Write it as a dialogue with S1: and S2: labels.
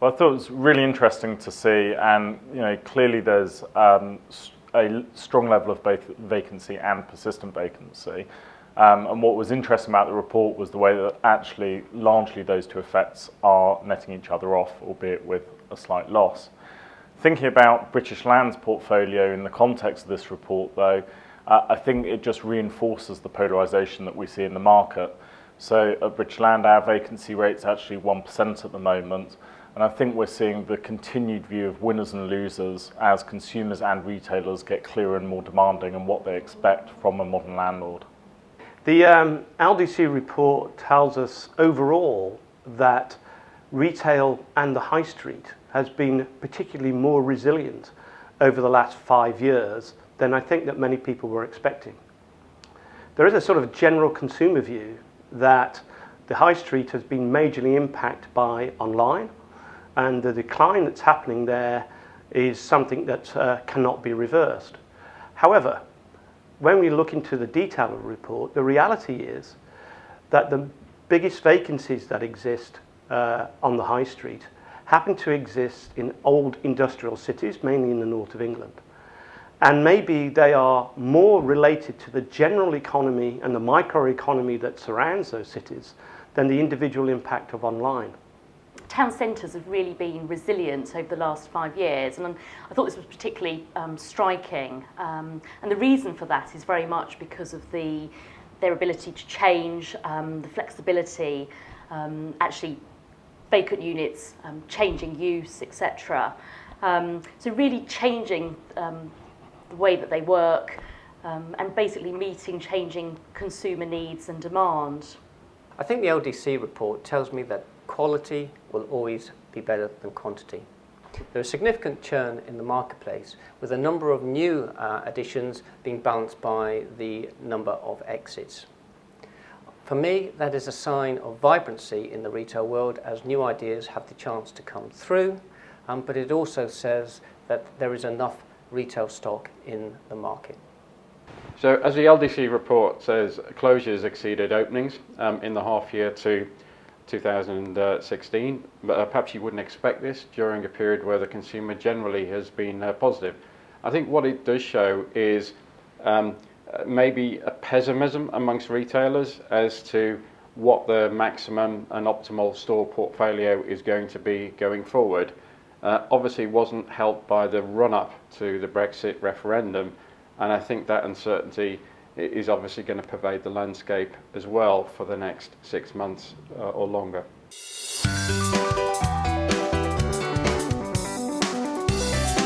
S1: Well, I thought it was really interesting to see, and clearly there's a strong level of both vacancy and persistent vacancy. And what was interesting about the report was the way that actually largely those two effects are netting each other off, albeit with a slight loss. Thinking about British Land's portfolio in the context of this report, though, I think it just reinforces the polarisation that we see in the market. So at British Land, our vacancy rate's actually 1% at the moment, and I think we're seeing the continued view of winners and losers as consumers and retailers get clearer and more demanding on what they expect from a modern landlord.
S2: The LDC report tells us overall that retail and the high street has been particularly more resilient over the last 5 years than I think that many people were expecting. There is a sort of general consumer view that the high street has been majorly impacted by online, and the decline that's happening there is something that cannot be reversed. However, when we look into the detail of the report, the reality is that the biggest vacancies that exist on the high street happen to exist in old industrial cities, mainly in the north of England. And maybe they are more related to the general economy and the microeconomy that surrounds those cities than the individual impact of online.
S3: Town centres have really been resilient over the last 5 years, and I thought this was particularly striking. And the reason for that is very much because of their ability to change, the flexibility, actually vacant units, changing use, etc. So really changing the way that they work and basically meeting changing consumer needs and demand.
S4: I think the LDC report tells me that quality will always be better than quantity. There is significant churn in the marketplace, with a number of new additions being balanced by the number of exits. For me, that is a sign of vibrancy in the retail world as new ideas have the chance to come through, but it also says that there is enough retail stock in the market.
S5: So as the LDC report says, closures exceeded openings in the half year to 2016, but perhaps you wouldn't expect this during a period where the consumer generally has been positive. I think what it does show is maybe a pessimism amongst retailers as to what the maximum and optimal store portfolio is going to be going forward. Obviously wasn't helped by the run-up to the Brexit referendum, and I think that uncertainty is obviously going to pervade the landscape as well for the next 6 months or longer.